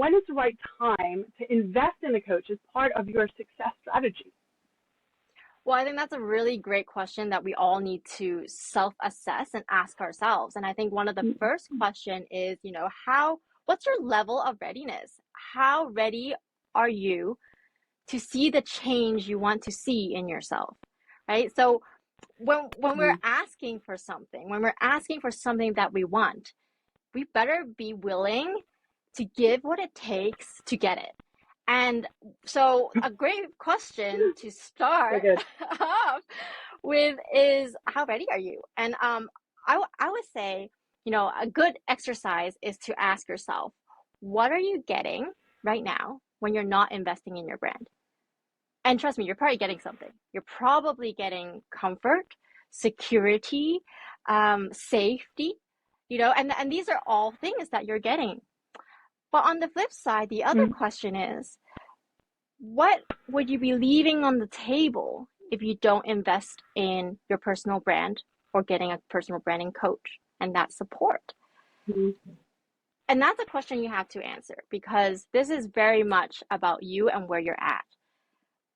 when is the right time to invest in a coach as part of your success strategy? Well, I think that's a really great question that we all need to self-assess and ask ourselves. And I think one of the first question is, what's your level of readiness? How ready are you to see the change you want to see in yourself, right? So when we're asking for something, that we want, we better be willing to give what it takes to get it. And so a great question to start off with is, how ready are you? And I would say, a good exercise is to ask yourself, what are you getting right now when you're not investing in your brand? And trust me, you're probably getting something. You're probably getting comfort, security, safety, and these are all things that you're getting. But on the flip side, the other question is, what would you be leaving on the table if you don't invest in your personal brand or getting a personal branding coach and that support? And that's a question you have to answer, because this is very much about you and where you're at.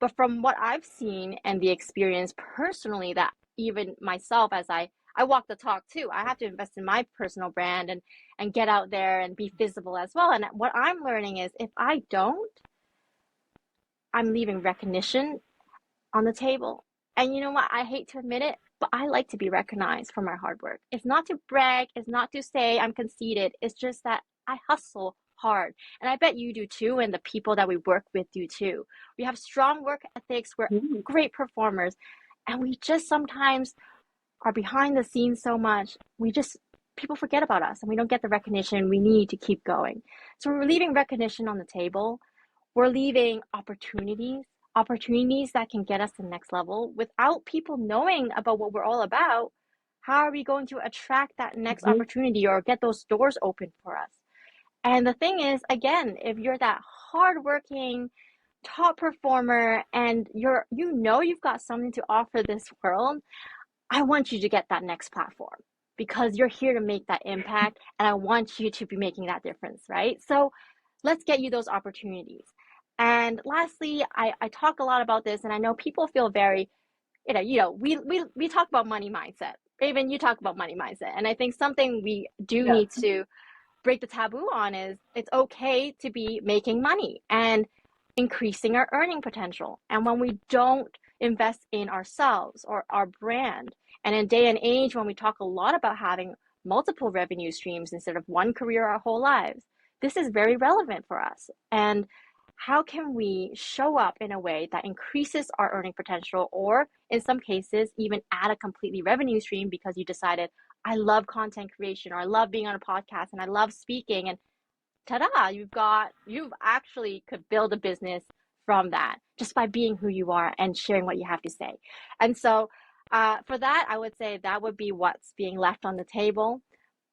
But from what I've seen and the experience personally, that even myself, as I walk the talk too, I have to invest in my personal brand and get out there and be visible as well. And what I'm learning is, if I don't, I'm leaving recognition on the table. And you know what? I hate to admit it, but I like to be recognized for my hard work. It's not to brag. It's not to say I'm conceited. It's just that I hustle hard. And I bet you do too, and the people that we work with do too. We have strong work ethics. We're great performers. And we just sometimes are behind the scenes so much. People forget about us and we don't get the recognition we need to keep going. So we're leaving recognition on the table. We're leaving opportunities that can get us to the next level. Without people knowing about what we're all about, how are we going to attract that next opportunity or get those doors open for us? And the thing is, again, if you're that hardworking top performer and you've got something to offer this world, I want you to get that next platform, because you're here to make that impact, and I want you to be making that difference, right? So let's get you those opportunities. And lastly, I talk a lot about this, and I know people feel very, we talk about money mindset. Raven, you talk about money mindset. And I think something we do need to break the taboo on is, it's okay to be making money and increasing our earning potential. And when we don't invest in ourselves or our brand, and in day and age when we talk a lot about having multiple revenue streams instead of one career our whole lives, this is very relevant for us. And how can we show up in a way that increases our earning potential, or in some cases even add a completely revenue stream because you decided, I love content creation, or I love being on a podcast, and I love speaking, and ta-da, you've actually could build a business from that just by being who you are and sharing what you have to say. And so for that, I would say that would be what's being left on the table.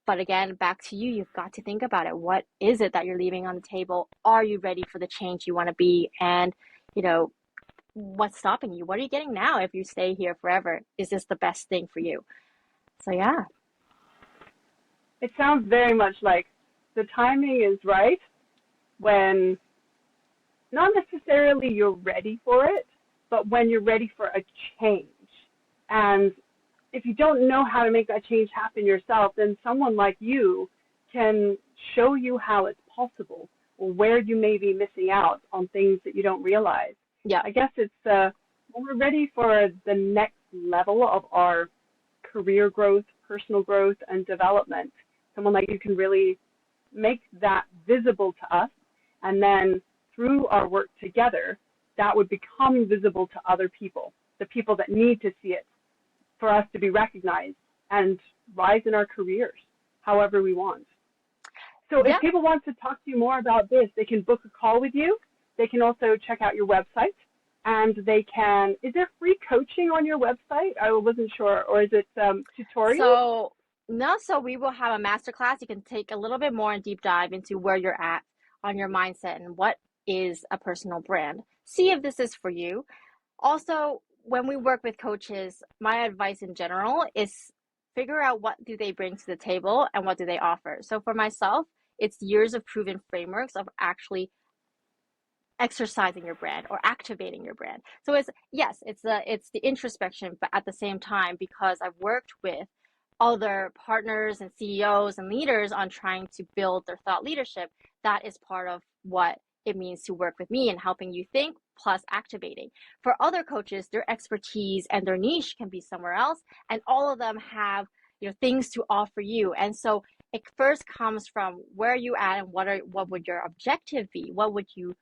But again, back to you, you've got to think about it. What is it that you're leaving on the table? Are you ready for the change you want to be? And, what's stopping you? What are you getting now if you stay here forever? Is this the best thing for you? So, yeah. It sounds very much like the timing is right when not necessarily you're ready for it, but when you're ready for a change. And if you don't know how to make that change happen yourself, then someone like you can show you how it's possible, or where you may be missing out on things that you don't realize. Yeah. I guess it's when we're ready for the next level of our career growth, personal growth, and development, someone like you can really make that visible to us, and then through our work together, that would become visible to other people, the people that need to see it, for us to be recognized and rise in our careers however we want. So if people want to talk to you more about this, they can book a call with you. They can also check out your website, and is there free coaching on your website? I wasn't sure. Or is it tutorial? So we will have a masterclass. You can take a little bit more and deep dive into where you're at on your mindset and what is a personal brand. See if this is for you. Also, when we work with coaches, my advice in general is figure out what do they bring to the table and what do they offer. So for myself, It's years of proven frameworks of actually exercising your brand or activating your brand. So it's, yes, it's the introspection, but at the same time, because I've worked with other partners and CEOs and leaders on trying to build their thought leadership, that is part of what it means to work with me and helping you think plus activating. For other coaches, their expertise and their niche can be somewhere else, and all of them have, things to offer you. And so it first comes from where are you at and what would your objective be? What would you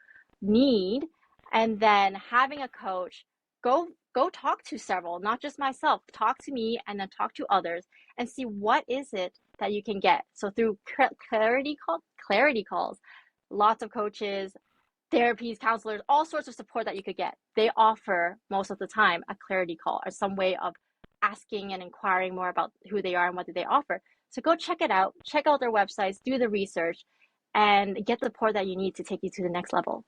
need? And then having a coach, go talk to several, not just myself, talk to me and then talk to others and see what is it that you can get. So through clarity calls, lots of coaches, therapies, counselors, all sorts of support that you could get, they offer most of the time a clarity call or some way of asking and inquiring more about who they are and what do they offer. So go check it out, check out their websites, do the research, and get the support that you need to take you to the next level.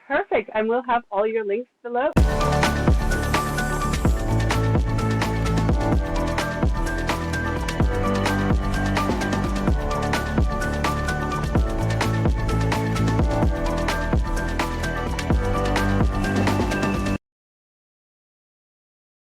Perfect. And we'll have all your links below.